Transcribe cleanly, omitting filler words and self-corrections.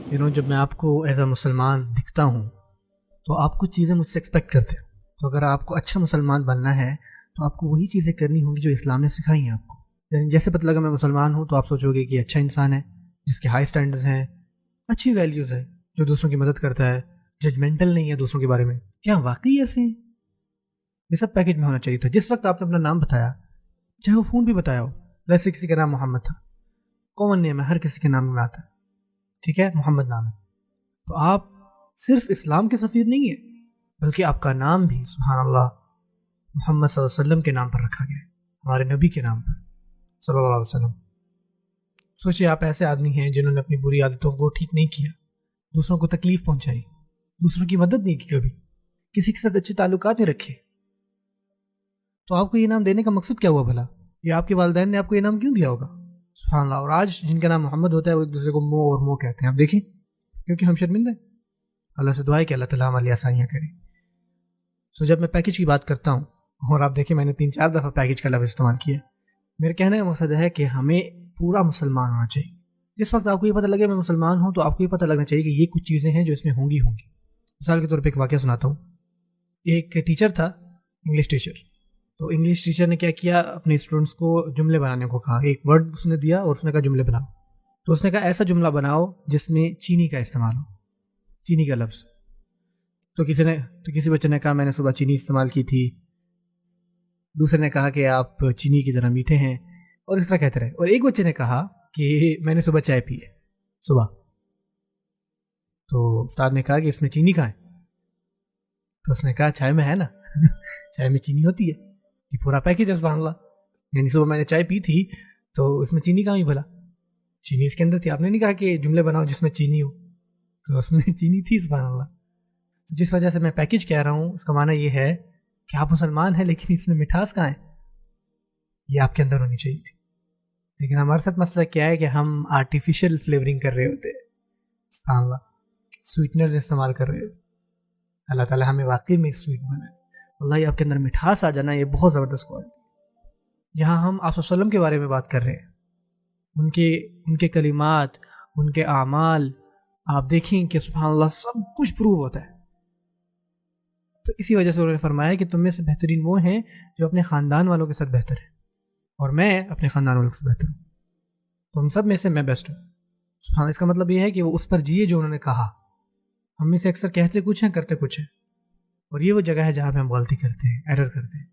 جب میں آپ کو ایز اے مسلمان دکھتا ہوں تو آپ کچھ چیزیں مجھ سے ایکسپیکٹ کرتے ہو. تو اگر آپ کو اچھا مسلمان بننا ہے تو آپ کو وہی چیزیں کرنی ہوں گی جو اسلام نے سکھائی ہیں آپ کو. یعنی جیسے پتہ لگا میں مسلمان ہوں تو آپ سوچو گے کہ اچھا انسان ہے جس کے ہائی سٹینڈرڈز ہیں، اچھی ویلیوز ہیں، جو دوسروں کی مدد کرتا ہے، ججمنٹل نہیں ہے دوسروں کے بارے میں. کیا واقعی ایسے ہیں؟ یہ سب پیکج میں ہونا چاہیے تھا. جس وقت آپ نے اپنا نام بتایا، چاہے وہ فون بھی بتایا ہو، ویسے کسی کا نام محمد تھا، کامن نیم ہے، ہر کسی کے نام میں آتا ہے، ٹھیک ہے، محمد نام ہے، تو آپ صرف اسلام کے سفیر نہیں ہیں بلکہ آپ کا نام بھی سبحان اللہ محمد صلی اللہ علیہ وسلم کے نام پر رکھا گیا ہے، ہمارے نبی کے نام پر صلی اللہ علیہ وسلم. سوچئے آپ ایسے آدمی ہیں جنہوں نے اپنی بری عادتوں کو ٹھیک نہیں کیا، دوسروں کو تکلیف پہنچائی، دوسروں کی مدد نہیں کی، کبھی کسی کے ساتھ اچھے تعلقات نہیں رکھے. تو آپ کو یہ نام دینے کا مقصد کیا ہوا بھلا؟ یہ آپ کے والدین نے آپ کو یہ نام کیوں دیا ہوگا؟ سبحان اللہ. اور آج جن کا نام محمد ہوتا ہے وہ ایک دوسرے کو مو اور مو کہتے ہیں. آپ دیکھیں کیونکہ ہم شرمندہ ہیں. اللہ سے دعا ہے کہ اللہ تعالیٰ ہماری آسانیاں کرے. جب میں پیکج کی بات کرتا ہوں، اور آپ دیکھیں میں نے 3-4 دفعہ پیکج کا لفظ استعمال کیا، میرے کہنے کا مقصد ہے کہ ہمیں پورا مسلمان ہونا چاہیے. جس وقت آپ کو یہ پتہ لگے میں مسلمان ہوں تو آپ کو یہ پتہ لگنا چاہیے کہ یہ کچھ چیزیں ہیں جو اس میں ہوں گی. مثال کے طور پہ ایک واقعہ سناتا ہوں. ایک ٹیچر تھا، انگلش ٹیچر. تو انگلش ٹیچر نے کیا کیا، اپنے اسٹوڈنٹس کو جملے بنانے کو کہا. ایک ورڈ اس نے دیا اور اس نے کہا جملے بناؤ. تو اس نے کہا ایسا جملہ بناؤ جس میں چینی کا استعمال ہو، چینی کا لفظ. تو کسی بچے نے کہا میں نے صبح چینی استعمال کی تھی، دوسرے نے کہا کہ آپ چینی کی طرح میٹھے ہیں، اور اس طرح کہتے رہے. اور ایک بچے نے کہا کہ میں نے صبح چائے پی ہے صبح. تو استاد نے کہا کہ اس میں چینی کہاں ہے؟ تو اس نے کہا چائے میں ہے نا چائے میں چینی ہوتی ہے، یہ پورا پیکج ہے سبحان اللہ. یعنی صبح میں نے چائے پی تھی تو اس میں چینی کہاں ہوئی بھلا؟ چینی اس کے اندر تھی. آپ نے نہیں کہا کہ جملے بناؤ جس میں چینی ہو، تو اس میں چینی تھی سبحان اللہ. تو جس وجہ سے میں پیکج کہہ رہا ہوں اس کا معنی یہ ہے کہ آپ مسلمان ہیں لیکن اس میں مٹھاس کہاں ہے؟ یہ آپ کے اندر ہونی چاہیے تھی. لیکن ہمارے ساتھ مسئلہ کیا ہے کہ ہم آرٹیفیشل فلیورنگ کر رہے ہوتے ہیں سبحان اللہ، سویٹنرز استعمال کر رہے ہوتے. اللہ تعالیٰ ہمیں واقعی میں سویٹ بنائے. اللہ یہ آپ کے اندر مٹھاس آ جانا، یہ بہت زبردست کوالٹی. یہاں ہم آپ صلی اللہ علیہ وسلم کے بارے میں بات کر رہے ہیں، ان کے کلمات، ان کے اعمال آپ دیکھیں کہ سبحان اللہ سب کچھ پروو ہوتا ہے. تو اسی وجہ سے انہوں نے فرمایا کہ تم میں سے بہترین وہ ہیں جو اپنے خاندان والوں کے ساتھ بہتر ہیں، اور میں اپنے خاندان والوں کے ساتھ بہتر ہوں. تم سب میں سے میں بیسٹ ہوں سبحان. اس کا مطلب یہ ہے کہ وہ اس پر جیے جو انہوں نے کہا. ہم میں سے اکثر کہتے کچھ ہیں کرتے کچھ ہیں، اور یہ وہ جگہ ہے جہاں پہ ہم غلطی کرتے ہیں، ایرر کرتے ہیں.